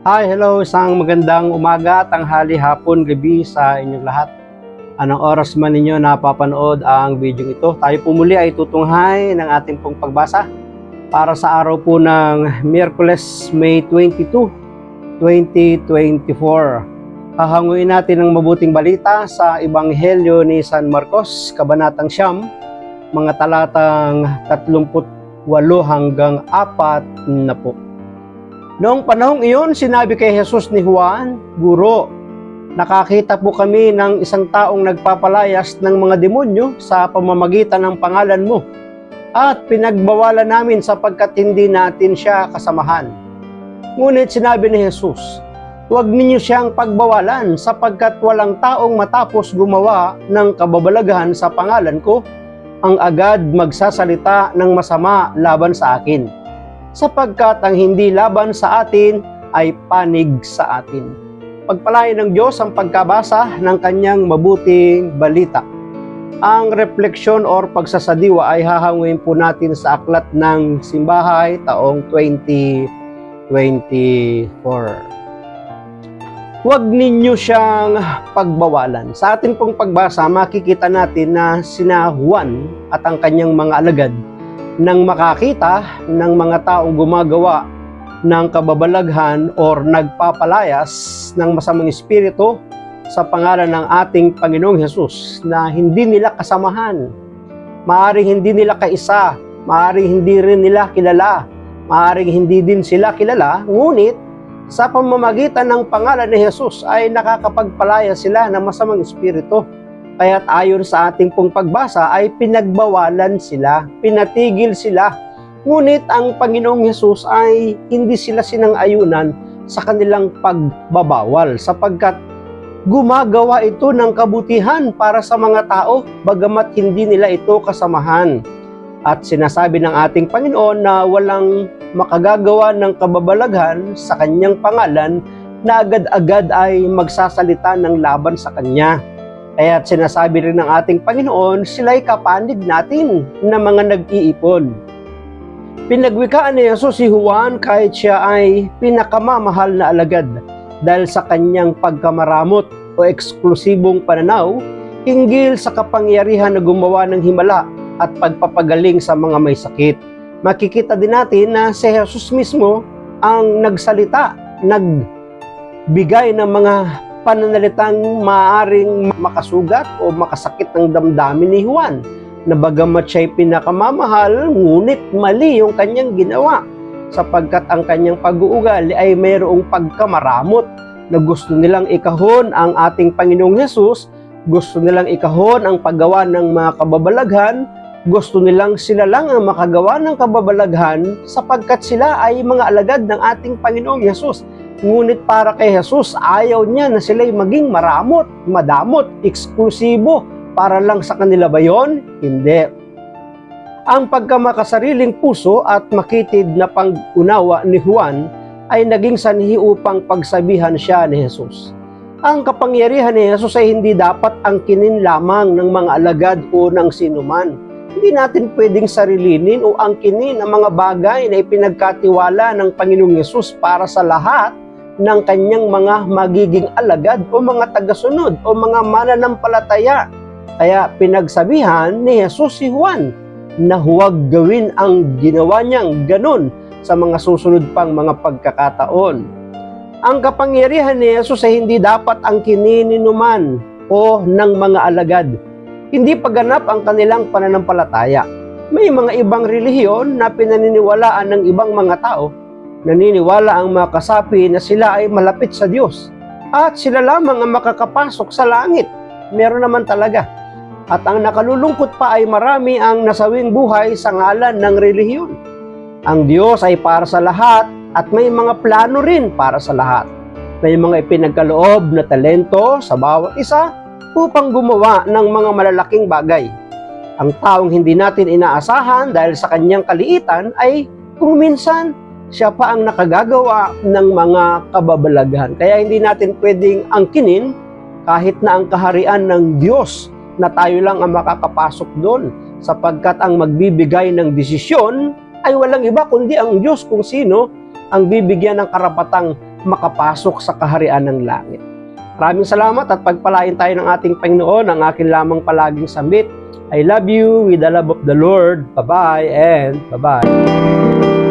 Hi, hello, isang magandang umaga, tanghali, hapon, gabi sa inyong lahat. Anong oras man ninyo napapanood ang video ito, tayo po muli ay tutunghay ng ating pong pagbasa para sa araw po ng Miyerkules, May 22, 2024. Hahanguin natin ang mabuting balita sa Ebanghelyo ni San Marcos, Kabanatang 9, mga talatang 38 hanggang 40. Noong panahong iyon, sinabi kay Jesus ni Juan, "Guro, nakakita po kami ng isang taong nagpapalayas ng mga demonyo sa pamamagitan ng pangalan mo, at pinagbawalan namin sapagkat hindi natin siya kasamahan." Ngunit sinabi ni Jesus, "Huwag ninyo siyang pagbawalan sapagkat walang taong matapos gumawa ng kababalaghan sa pangalan ko, ang agad magsasalita ng masama laban sa akin. Sapagkat ang hindi laban sa atin ay panig sa atin." Pagpalain ng Diyos ang pagkabasa ng kanyang mabuting balita. Ang refleksyon or pagsasadiwa ay hahanguin po natin sa Aklat ng Simbahay taong 2024. Huwag ninyo siyang pagbawalan. Sa atin pong pagbasa, makikita natin na sina Juan at ang kanyang mga alagad nang makakita ng mga taong gumagawa ng kababalaghan or nagpapalayas ng masamang espiritu sa pangalan ng ating Panginoong Hesus na hindi nila kasamahan, maaaring hindi nila kaisa, maaaring hindi rin nila kilala, maaaring hindi din sila kilala, ngunit sa pamamagitan ng pangalan ni Hesus ay nakakapagpalaya sila ng masamang espiritu. Kaya't ayon sa ating pong pagbasa ay pinagbawalan sila, pinatigil sila. Ngunit ang Panginoong Hesus ay hindi sila sinang-ayunan sa kanilang pagbabawal sapagkat gumagawa ito ng kabutihan para sa mga tao bagamat hindi nila ito kasamahan. At sinasabi ng ating Panginoon na walang makagagawa ng kababalaghan sa kanyang pangalan na agad-agad ay magsasalita ng laban sa kanya. Kaya sinasabi rin ng ating Panginoon, sila'y kapanig natin na mga nag-iipon. Pinagwikaan ni Jesus si Juan kahit siya ay pinakamamahal na alagad dahil sa kanyang pagkamaramot o eksklusibong pananaw hinggil sa kapangyarihan na gumawa ng himala at pagpapagaling sa mga may sakit. Makikita din natin na si Jesus mismo ang nagsalita, nagbigay ng mga pananalitang maaaring makasugat o makasakit ng damdamin ni Juan, na bagamat siya'y pinakamamahal, ngunit mali yung kanyang ginawa, sapagkat ang kanyang pag-uugali ay mayroong pagkamaramot na gusto nilang ikahon ang ating Panginoong Hesus, gusto nilang ikahon ang paggawa ng mga kababalaghan, gusto nilang sila lang ang makagawa ng kababalaghan sapagkat sila ay mga alagad ng ating Panginoong Hesus. Ngunit para kay Jesus, ayaw niya na sila'y maging maramot, madamot, eksklusibo. Para lang sa kanila ba yun? Hindi. Ang pagkamakasariling puso at makitid na pang-unawa ni Juan ay naging sanhi upang pagsabihan siya ni Jesus. Ang kapangyarihan ni Jesus ay hindi dapat angkinin lamang ng mga alagad o ng sinuman. Hindi natin pwedeng sarilinin o angkinin ang mga bagay na ipinagkatiwala ng Panginoong Hesus para sa lahat ng kanyang mga magiging alagad o mga tagasunod o mga mananampalataya. Kaya pinagsabihan ni Jesus si Juan na huwag gawin ang ginawa niyang ganun sa mga susunod pang mga pagkakataon. Ang kapangyarihan ni Jesus ay hindi dapat angkinin ni numan o ng mga alagad. Hindi pagganap ang kanilang pananampalataya. May mga ibang relihiyon na pinaniniwalaan ng ibang mga tao. Naniniwala ang mga kasapi na sila ay malapit sa Diyos at sila lamang ang makakapasok sa langit. Meron naman talaga. At ang nakalulungkot pa ay marami ang nasawing buhay sa ngalan ng relihiyon. Ang Diyos ay para sa lahat at may mga plano rin para sa lahat. May mga ipinagkaloob na talento sa bawat isa upang gumawa ng mga malalaking bagay. Ang taong hindi natin inaasahan dahil sa kanyang kaliitan ay kung minsan siya pa ang nakagagawa ng mga kababalaghan. Kaya hindi natin pwedeng angkinin kahit na ang kaharian ng Diyos na tayo lang ang makakapasok doon, sapagkat ang magbibigay ng desisyon ay walang iba kundi ang Diyos kung sino ang bibigyan ng karapatang makapasok sa kaharian ng langit. Maraming salamat at pagpalain tayo ng ating Panginoon. Ang akin lamang palaging sambit, I love you with the love of the Lord. Bye-bye and bye-bye.